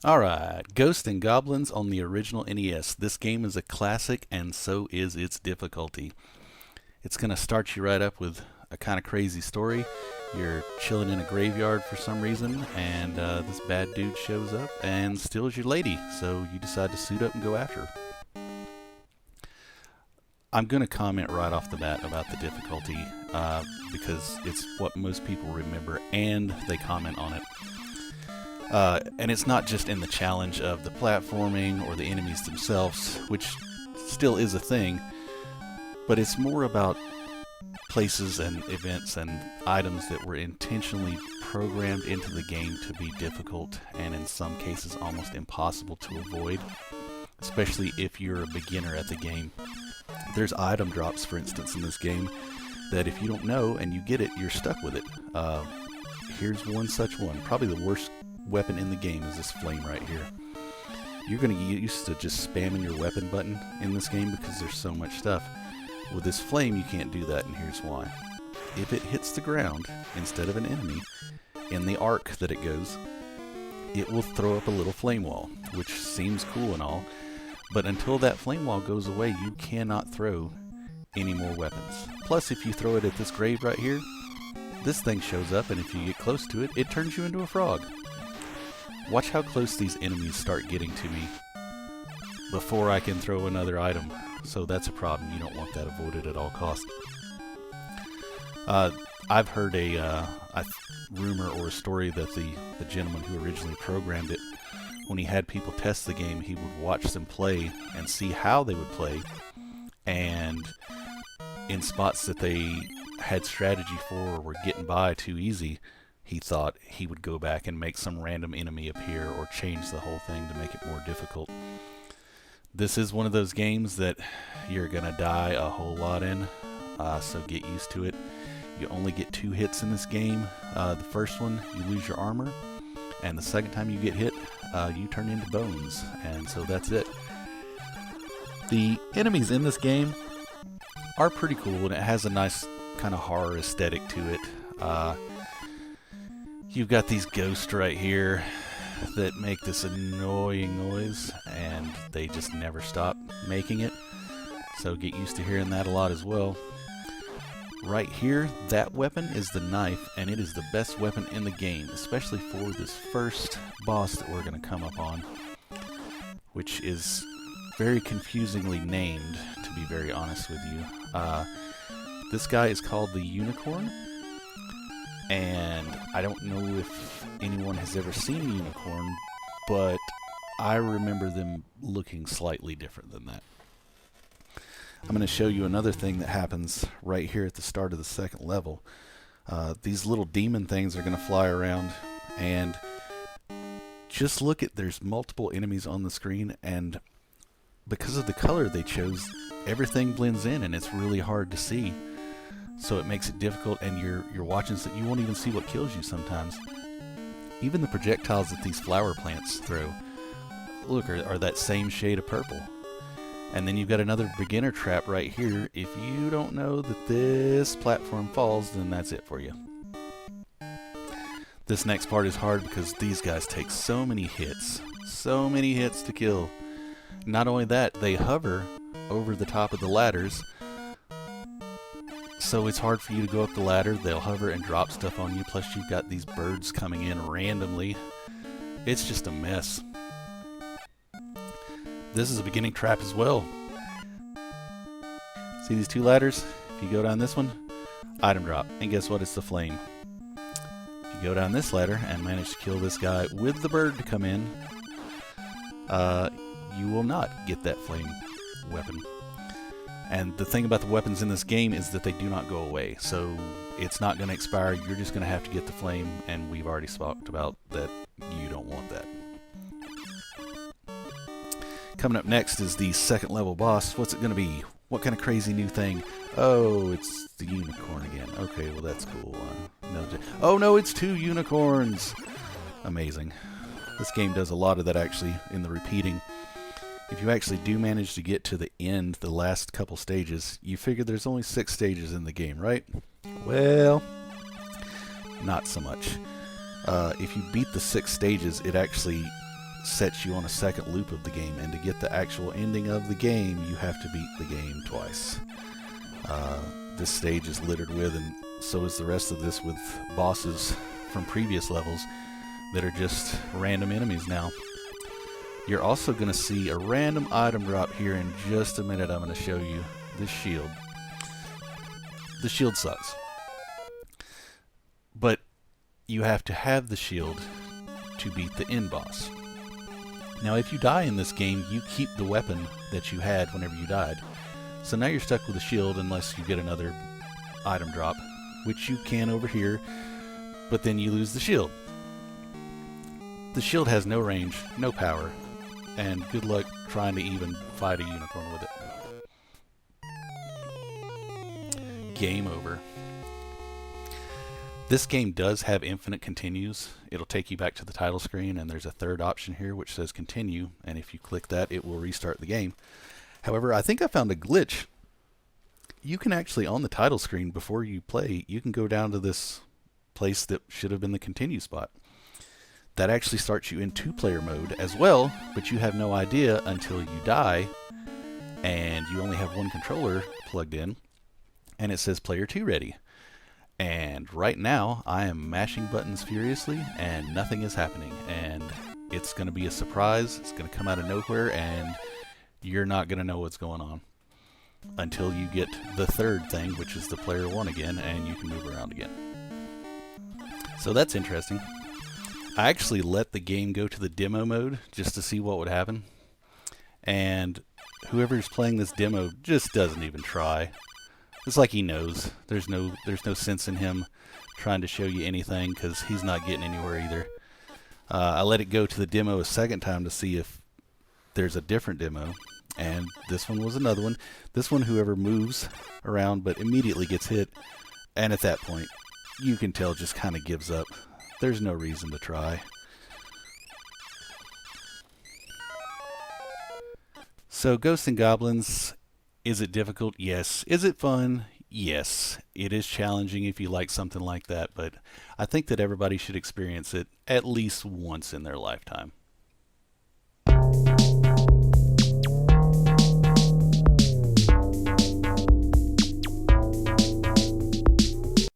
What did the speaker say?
Alright, Ghosts and Goblins on the original NES. This game is a classic, and so is its difficulty. It's going to start you right up with a kind of crazy story. You're chilling in a graveyard for some reason, and this bad dude shows up and steals your lady, so you decide to suit up and go after her. I'm going to comment right off the bat about the difficulty, because it's what most people remember, and they comment on it. And it's not just in the challenge of the platforming or the enemies themselves, which still is a thing, but it's more about places and events and items that were intentionally programmed into the game to be difficult and in some cases almost impossible to avoid, especially if you're a beginner at the game. There's item drops, for instance, in this game that if you don't know and you get it, you're stuck with it. Here's one such one. Probably the worst weapon in the game is this flame right here. You're going to get used to just spamming your weapon button in this game because there's so much stuff. With this flame, you can't do that, and here's why. If it hits the ground instead of an enemy, in the arc that it goes, it will throw up a little flame wall, which seems cool and all, but until that flame wall goes away, you cannot throw any more weapons. Plus, if you throw it at this grave right here, this thing shows up, and if you get close to it, it turns you into a frog. Watch how close these enemies start getting to me before I can throw another item. So that's a problem. You don't want that avoided at all costs. I've heard a rumor or a story that the gentleman who originally programmed it, when he had people test the game, he would watch them play and see how they would play. And in spots that they had strategy for or were getting by too easy, he thought he would go back and make some random enemy appear or change the whole thing to make it more difficult. This is one of those games that you're going to die a whole lot in, so get used to it. You only get 2 hits in this game. The first one, you lose your armor, and the second time you get hit, you turn into bones, and so that's it. The enemies in this game are pretty cool, and it has a nice kind of horror aesthetic to it. You've got these ghosts right here that make this annoying noise, and they just never stop making it. So get used to hearing that a lot as well. Right here, that weapon is the knife, and it is the best weapon in the game, especially for this first boss that we're going to come up on, which is very confusingly named, to be very honest with you. This guy is called the Unicorn. And I don't know if anyone has ever seen a unicorn, but I remember them looking slightly different than that. I'm going to show you another thing that happens right here at the start of the second level. These little demon things are going to fly around, and just look at, there's multiple enemies on the screen, and because of the color they chose, everything blends in and it's really hard to see. So it makes it difficult, and you're watching so you won't even see what kills you sometimes. Even the projectiles that these flower plants throw, look, are that same shade of purple. And then you've got another beginner trap right here. If you don't know that this platform falls, then that's it for you. This next part is hard because these guys take so many hits to kill. Not only that, they hover over the top of the ladders, so it's hard for you to go up the ladder. They'll hover and drop stuff on you, plus you've got these birds coming in randomly. It's just a mess. This is a beginning trap as well. See these 2 ladders? If you go down this one, item drop. And guess what? It's the flame. If you go down this ladder and manage to kill this guy with the bird to come in, you will not get that flame weapon. And the thing about the weapons in this game is that they do not go away, so it's not going to expire. You're just going to have to get the flame, and we've already talked about that you don't want that. Coming up next is the second level boss. What's it going to be? What kind of crazy new thing? Oh, it's the unicorn again. Okay, well that's cool. Oh no, it's 2 unicorns! Amazing. This game does a lot of that actually in the repeating. If you actually do manage to get to the end, the last couple stages, you figure there's only 6 stages in the game, right? Well, not so much. If you beat the 6 stages, it actually sets you on a second loop of the game, and to get the actual ending of the game, you have to beat the game twice. This stage is littered with, and so is the rest of this, with bosses from previous levels that are just random enemies now. You're also going to see a random item drop here in just a minute. I'm going to show you this shield. The shield sucks, but you have to have the shield to beat the end boss. Now, if you die in this game, you keep the weapon that you had whenever you died. So now you're stuck with a shield unless you get another item drop, which you can over here, but then you lose the shield. The shield has no range, no power, and good luck trying to even fight a unicorn with it. Game over. This game does have infinite continues. It'll take you back to the title screen, and there's a third option here which says continue, and if you click that, it will restart the game. However, I think I found a glitch. You can actually, on the title screen, before you play, you can go down to this place that should have been the continue spot. That actually starts you in 2-player mode as well, but you have no idea until you die, and you only have one controller plugged in, and it says player 2 ready. And right now, I am mashing buttons furiously, and nothing is happening, and it's going to be a surprise. It's going to come out of nowhere, and you're not going to know what's going on until you get the third thing, which is the player 1 again, and you can move around again. So that's interesting. I actually let the game go to the demo mode just to see what would happen, and whoever's playing this demo just doesn't even try. It's like he knows. There's no sense in him trying to show you anything, because he's not getting anywhere either. I let it go to the demo a second time to see if there's a different demo, and this one was another one. This one, whoever moves around but immediately gets hit, and at that point, you can tell just kind of gives up. There's no reason to try. So, Ghosts and Goblins, is it difficult? Yes. Is it fun? Yes. It is challenging if you like something like that, but I think that everybody should experience it at least once in their lifetime.